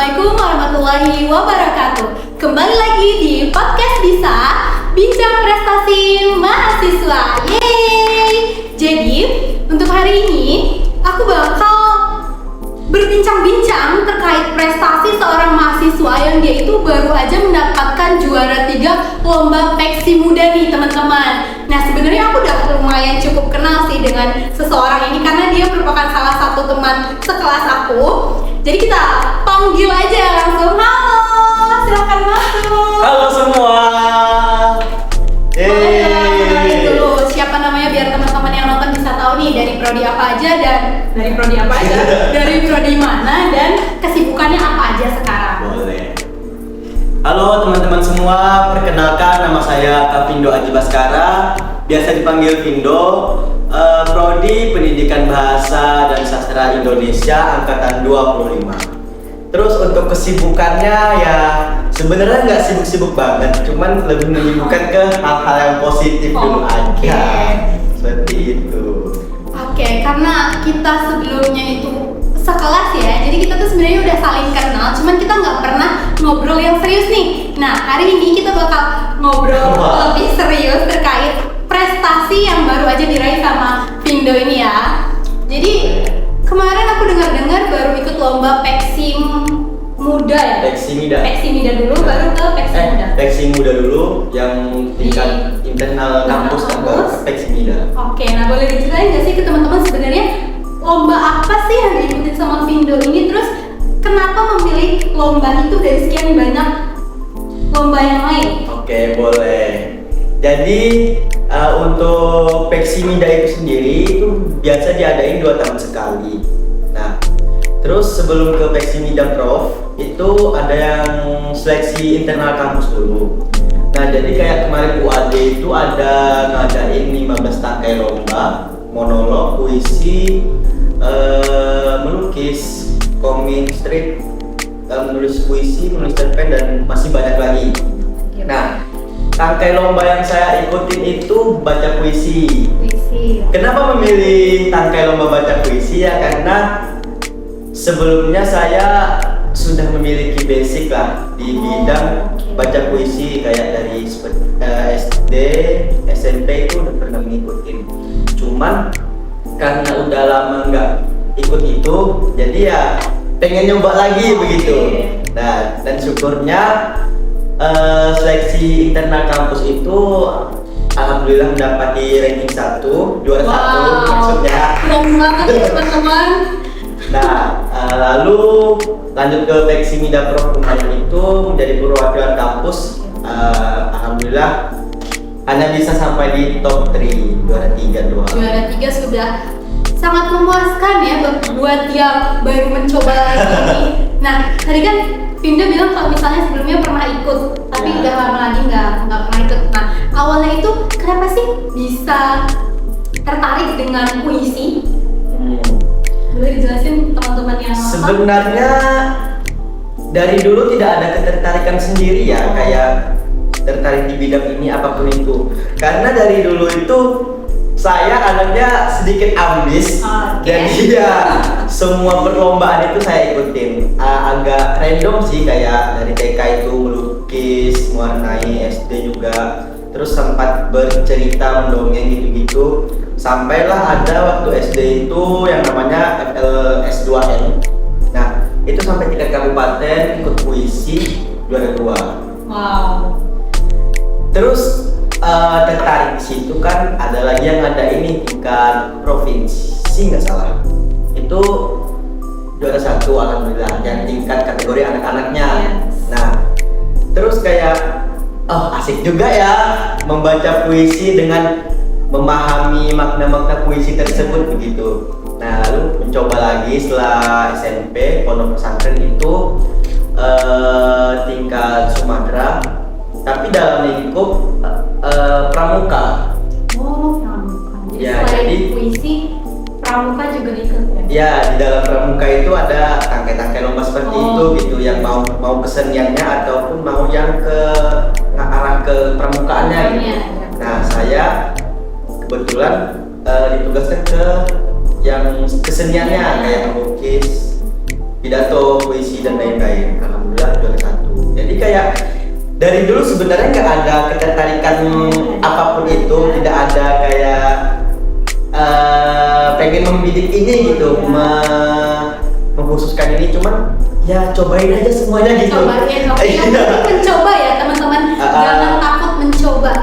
Assalamualaikum warahmatullahi wabarakatuh. Kembali lagi di podcast Bisa, Bincang Prestasi Mahasiswa. Yeay! Jadi, untuk hari ini aku bakal berbincang-bincang terkait prestasi seorang mahasiswa yang dia itu baru aja mendapatkan juara 3 lomba peksi muda nih teman-teman. Nah, sebenarnya aku udah lumayan cukup kenal sih dengan seseorang ini karena dia merupakan salah satu teman sekelas aku. Jadi kita panggil aja langsung. Halo, silakan masuk. Halo semua. Boleh dulu siapa namanya biar teman-teman yang nonton bisa tahu nih dari prodi apa aja dan dari prodi mana dan kesibukannya apa aja sekarang. Boleh. Halo teman-teman semua, perkenalkan nama saya Kavindo Aji Baskara, biasa dipanggil Vindo. Prodi Pendidikan Bahasa dan Sastra Indonesia angkatan 25. Terus untuk kesibukannya ya sebenarnya nggak sibuk-sibuk banget, cuman lebih menyibukkan ke hal-hal yang positif dulu aja. Seperti itu. Oke, karena kita sebelumnya itu sekelas ya, jadi kita tuh sebenarnya udah saling kenal, cuman kita nggak pernah ngobrol yang serius nih. Nah, hari ini kita bakal ngobrol lebih serius terkait prestasi yang baru aja diraih sama Vindo ini ya. Jadi kemarin aku dengar-dengar baru ikut lomba peksi muda ya. Peksi Mida dulu, baru ke peksi muda. Peksi muda dulu yang tingkat internal kampus kan baru ke peksi Mida. Oke, nah boleh diceritain nggak sih ke teman-teman sebenarnya lomba apa sih yang diikutin sama Vindo ini? Terus kenapa memilih lomba itu dari sekian banyak lomba yang lain? Oke, boleh. Jadi untuk peksi Mida itu sendiri itu biasa diadain 2 tahun sekali. Nah, terus sebelum ke peksi Mida Prof itu ada yang seleksi internal kampus dulu. Nah, jadi kayak kemarin UAD itu ada ngadain 15 tangkai lomba, monolog, puisi, melukis, komik strip, menulis puisi, menulis cerpen dan masih banyak lagi. Nah, tangkai lomba yang saya ikutin itu baca puisi. Kenapa memilih tangkai lomba baca puisi ya? Karena sebelumnya saya sudah memiliki basic lah di bidang baca puisi, kayak dari SD, SMP itu udah pernah ngikutin. Cuman karena udah lama nggak ikut itu, jadi ya pengen nyoba lagi begitu. Nah, dan syukurnya seleksi internal kampus itu alhamdulillah mendapati ranking 1, juara 1 maksudnya. Keren banget ya teman-teman. Nah, lalu lanjut ke peksi Mida Prof kemarin itu menjadi perwakilan kampus. Alhamdulillah hanya bisa sampai di top 3, juara 3 doang. Juara 3 sudah sangat memuaskan ya buat yang baru mencoba lagi nih. Nah, tadi kan Vindo bilang kalau misalnya sebelumnya pernah ikut, tapi udah lama lagi nggak pernah ikut. Nah, awalnya itu kenapa sih bisa tertarik dengan puisi? Boleh dijelasin teman-teman yang nonton? Sebenarnya dari dulu tidak ada ketertarikan sendiri ya, kayak tertarik di bidang ini apapun itu. Karena dari dulu itu saya anaknya sedikit ambis, jadi ya semua perlombaan itu saya ikutin. Agak random sih, kayak dari TK itu melukis, mewarnai, SD juga, terus sempat bercerita, mendongeng gitu-gitu. Sampailah ada waktu SD itu yang namanya FLS2N. Nah, itu sampai tingkat kabupaten ikut puisi, juara 2. Wow. Terus tertarik di situ kan ada lagi yang ada ini tingkat provinsi nggak salah, itu juara 1 alhamdulillah yang tingkat kategori anak-anaknya. Nah, terus kayak asik juga ya membaca puisi dengan memahami makna-makna puisi tersebut begitu. Nah, lalu mencoba lagi setelah SMP pondok pesantren itu tingkat Sumatera, tapi dalam lingkup pramuka. Pramuka. Ya, selain jadi puisi, pramuka juga ikut ya? Ya, di dalam pramuka itu ada tangkai-tangkai lomba seperti itu gitu, yang mau keseniannya ataupun mau yang ke arah ke pramukaannya gitu. Nah, saya kebetulan ditugaskan ke yang keseniannya kayak melukis, pidato, puisi dan lain-lain. Alhamdulillah juara 1. Jadi kayak dari dulu sebenarnya nggak ada ketertarikan apapun itu, tidak ada kayak pengen membidik ini gitu, mengkhususkan ini, cuman ya cobain aja semuanya gitu. Cobain, oke. Mencoba ya teman-teman, jangan takut mencoba.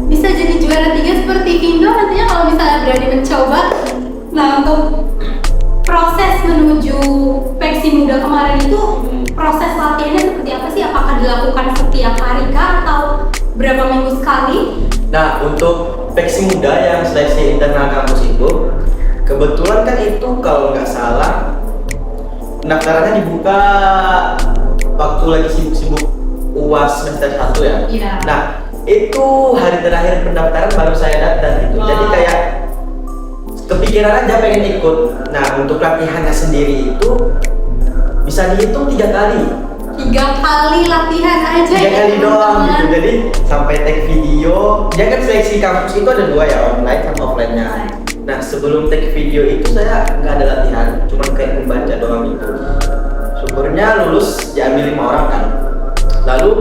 Bisa jadi juara 3 seperti Vindo nantinya kalau misalnya berani mencoba. Nah, untuk proses menuju Peksi Muda kemarin itu proses latihannya seperti apa sih? Apakah dilakukan setiap hari kah atau berapa minggu sekali? Nah, untuk Peksi Muda yang seleksi internal kampus itu kebetulan kan itu kalau nggak salah pendaftarannya dibuka waktu lagi sibuk-sibuk UAS semester 1 ya. Iya. Nah, itu hari terakhir pendaftaran baru saya datang gitu. Wow. Jadi kayak kepikiran aja pengen ikut. Nah, untuk latihannya sendiri itu bisa dihitung 3 kali. 3 kali latihan aja 3 ya kali doang teman-teman. gitu. Jadi sampai take video. Dia kan seleksi kampus itu ada 2 ya, online sama offline-nya. Nah, sebelum take video itu saya nggak ada latihan, cuma kayak membaca doang gitu. Syukurnya lulus diambil 5 orang kan. Lalu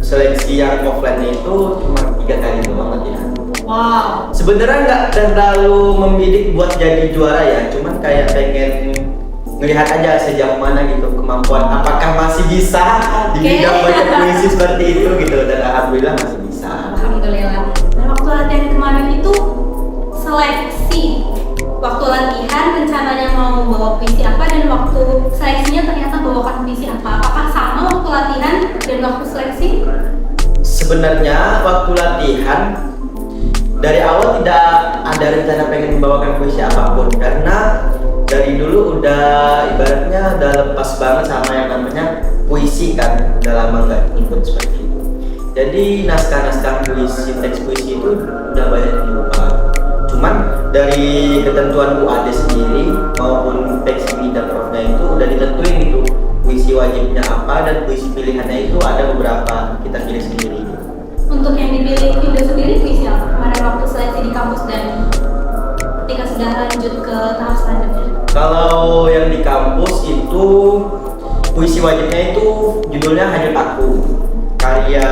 seleksi yang offline-nya itu cuma 3 kali doang latihan. Wow. Sebenarnya nggak terlalu membidik buat jadi juara ya, cuman kayak pengen ngelihat aja sejauh mana gitu kemampuan, apakah masih bisa di bidang baca puisi seperti itu gitu, dan alhamdulillah masih bisa. Alhamdulillah. Dan waktu latihan kemarin itu seleksi, waktu latihan rencananya mau bawa puisi apa dan waktu seleksinya ternyata bawakan puisi apa? Apakah sama waktu latihan dan waktu seleksi? Sebenarnya waktu latihan dari awal tidak ada rencana pengen membawakan puisi apapun, karena dari dulu udah ibaratnya udah lepas banget sama yang namanya puisi kan, udah lama nggak ikut seperti itu. Jadi naskah-naskah puisi, teks puisi itu udah banyak diubah. Cuman dari ketentuan UAD sendiri maupun teks dan profnya itu udah ditentuin gitu, puisi wajibnya apa dan puisi pilihannya itu ada beberapa, kita pilih sendiri. Untuk yang dipilih Vindo sendiri puisi apa? Kemarin waktu seleksi di kampus dan ketika sudah lanjut ke tahap selanjutnya. Kalau yang di kampus itu puisi wajibnya itu judulnya Hanyut Aku, karya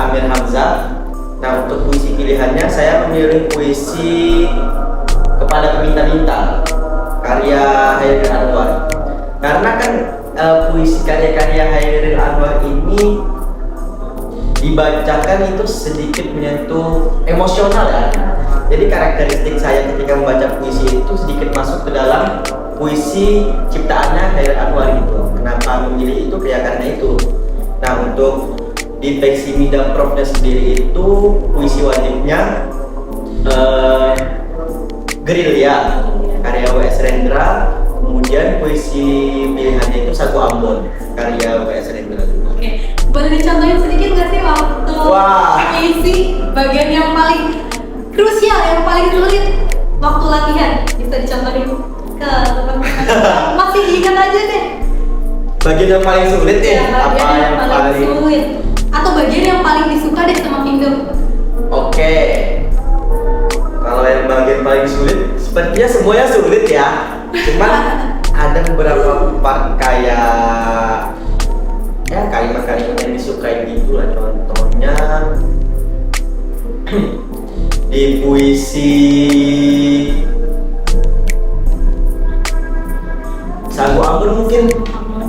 Amir Hamzah. Nah, untuk puisi pilihannya saya memilih puisi Kepada Peminta-Minta, karya Hairil Anwar. Karena kan puisi karya-karya Hairil Anwar ini dibacakan itu sedikit menyentuh emosional ya. Jadi karakteristik saya ketika membaca puisi itu sedikit masuk ke dalam puisi ciptaannya Hairil Anwar gitu. Kenapa memilih itu? Ya karena itu. Nah, untuk di Peksi Muda Profnya sendiri itu puisi wajibnya Gerilya, karya W.S. Rendra. Kemudian puisi pilihannya itu Sagu Ambon, karya W.S. Rendra juga. Oke, boleh dicontohin sedikit nggak sih waktu puisi bagian yang paling krusial, yang paling sulit waktu latihan? Bisa dicontohin ke teman-teman. Masih diingat aja deh. Bagian yang paling sulit ya? Bagian Apa yang paling sulit? Atau bagian yang paling disuka deh sama Vindo? Oke. Kalau yang bagian paling sulit, sepertinya semuanya sulit ya. Cuman ada beberapa part kayak ya kalimat-kalimat yang disukai gitu lah. Contohnya di puisi Sagu Ambon mungkin.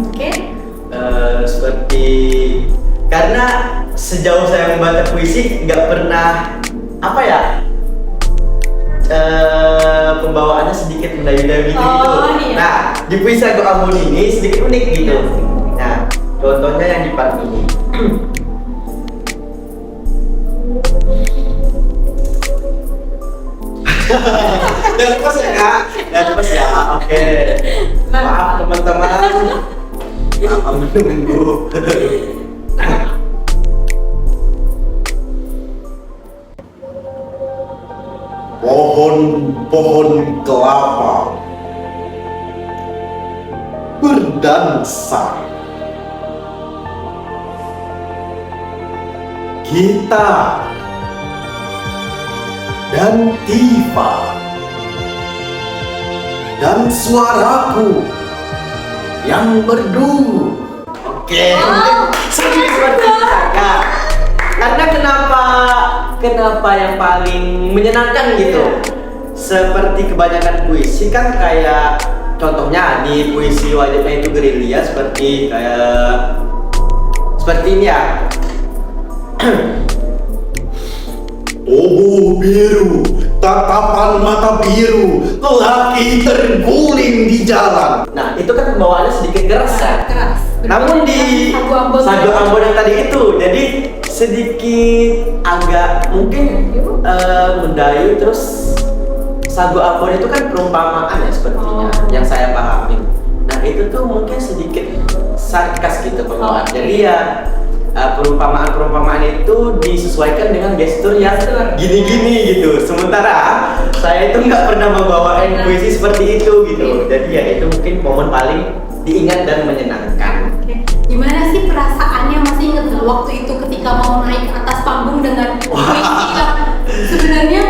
Oke. Seperti karena sejauh saya membaca puisi nggak pernah apa ya, pembawaannya sedikit mendayu-dayu gitu. Iya. Nah, di puisi Sagu Ambon ini sedikit unik gitu. Nah, contohnya yang di part ini. Jangan lepas ya kak, jangan lepas ya. Oke. Maaf teman-teman. Maaf menunggu. Pohon-pohon kelapa berdansa. Kita dan Tifa dan suaraku yang merdu. Oke, Wow. sedikit seperti itu saja. Karena kenapa yang paling menyenangkan gitu? Seperti kebanyakan puisi kan kayak contohnya di puisi wajibnya itu gerilya seperti ini ya. Tubuh biru, tatapan mata biru, lelaki terguling di jalan. Nah, itu kan pembawaannya sedikit keras ya. Keras. Namun di Sagu Ambon yang tadi itu, jadi sedikit agak mungkin mendayu. Terus Sagu Ambon itu kan perumpamaan ya sepertinya, yang saya pahamin. Nah itu tuh mungkin sedikit sarkas gitu pembawaan. Jadi ya perumpamaan itu disesuaikan dengan gestur yang gini-gini gitu. Sementara saya itu nggak pernah membawain puisi seperti itu gitu. Jadi ya itu mungkin momen paling diingat dan menyenangkan. Oke. Gimana sih perasaannya, masih inget nggak waktu itu ketika mau naik ke atas panggung dengan puisi yang sebenarnya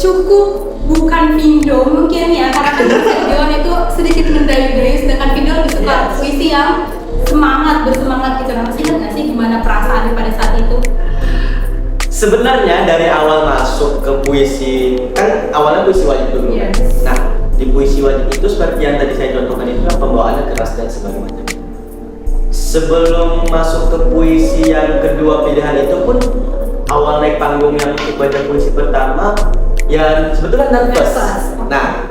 cukup bukan Pindo mungkin ya, karena kan Sergion itu sedikit mendayu-dayu, sedangkan Pindo lebih suka puisi yang bersemangat gitu. Nah, masih ingat nggak sih gimana perasaannya pada saat itu? Sebenarnya dari awal masuk ke puisi, kan awalnya puisi wajib dulu. Yes. Nah, di puisi wajib itu seperti yang tadi saya contohkan itu kan pembawaannya keras dan sebagainya. Sebelum masuk ke puisi yang kedua pilihan itu pun, awal naik panggung yang untuk baca puisi pertama, ya sebetulnya nervous. Nah,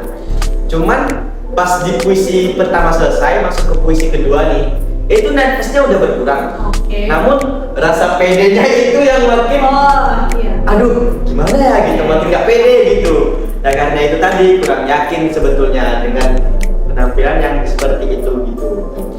cuman pas di puisi pertama selesai, masuk ke puisi kedua nih, itu nervousnya udah berkurang. Oke. Namun rasa pedenya itu yang makin aduh gimana ya gitu, makin gak pede gitu. Nah karena itu tadi kurang yakin sebetulnya dengan penampilan yang seperti itu gitu.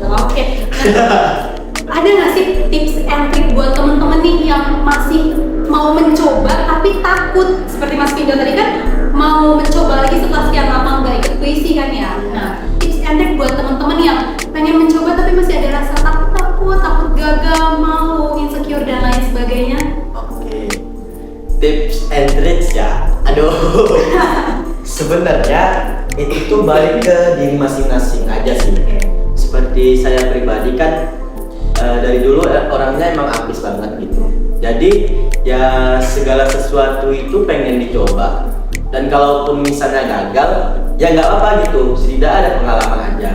Oke. Nah, ada nggak sih tips and trick buat temen-temen nih yang masih mau mencoba tapi takut, seperti Mas Pindo tadi kan mau mencoba lagi setelah sekian lama nggak ikut puisi kan ya? Nah, tips and trick buat temen-temen yang pengen mencoba tapi masih ada rasa takut gagal, mau insecure dan lain sebagainya. Oke. Tips and tricks ya. Aduh. Sebenarnya itu tuh balik ke diri masing-masing aja sih. Seperti saya pribadi kan dari dulu orangnya emang ambis banget gitu. Jadi ya segala sesuatu itu pengen dicoba. Dan kalaupun misalnya gagal, ya nggak apa-apa gitu. Setidaknya ada pengalaman aja.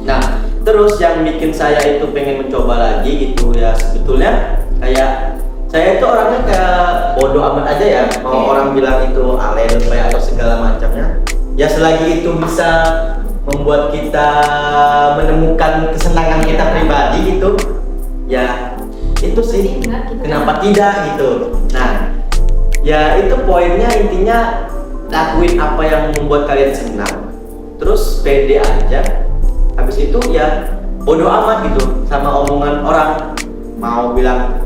Nah, terus yang bikin saya itu pengen mencoba lagi gitu ya, sebetulnya kayak saya itu orangnya kayak bodoh amat aja ya. Mau orang bilang itu alay lebay atau segala macamnya, ya selagi itu bisa membuat kita menemukan kesenangan kita pribadi gitu, ya itu sih kenapa tidak gitu. Nah ya itu poinnya, intinya lakuin apa yang membuat kalian senang, terus pede aja. Habis itu ya bodoh amat gitu sama omongan orang. Mau bilang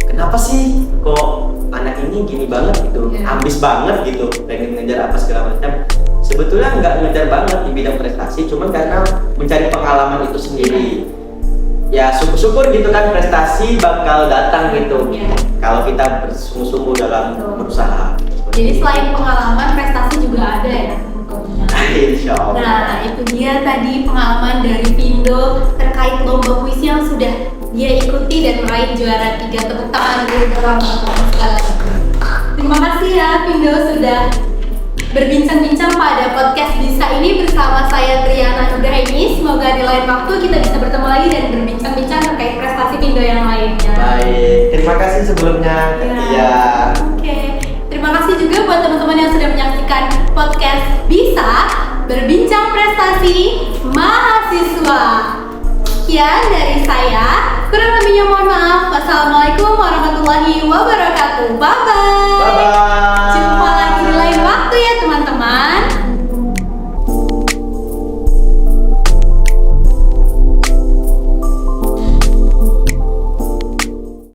kenapa sih kok anak ini gini banget gitu, ambis banget gitu, pengen ngejar apa segala macam. Sebetulnya nggak ngejar banget di bidang prestasi, cuman karena mencari pengalaman itu sendiri. Ya syukur-syukur gitu kan, prestasi bakal datang gitu kalau kita bersungguh-sungguh dalam berusaha. Jadi selain pengalaman, prestasi juga ada ya tentunya. Insya Allah. Nah itu dia tadi pengalaman dari Pindo terkait lomba puisi yang sudah dia ikuti dan meraih juara 3. Tepuk tangan dulu bersama sekali. Terima kasih ya Pindo sudah berbincang-bincang pada podcast Bisa ini bersama saya Triana Nugraini. Semoga di lain waktu kita bisa bertemu lagi dan berbincang-bincang terkait prestasi Pindo yang lainnya. Baik, terima kasih sebelumnya. Iya. Oke. Terima kasih juga buat teman-teman yang sudah menyaksikan podcast Bisa Berbincang Prestasi Mahasiswa. Sekian dari saya. Kurang lebihnya mohon maaf. Wassalamualaikum warahmatullahi wabarakatuh. Bye bye. Bye bye. Jumpa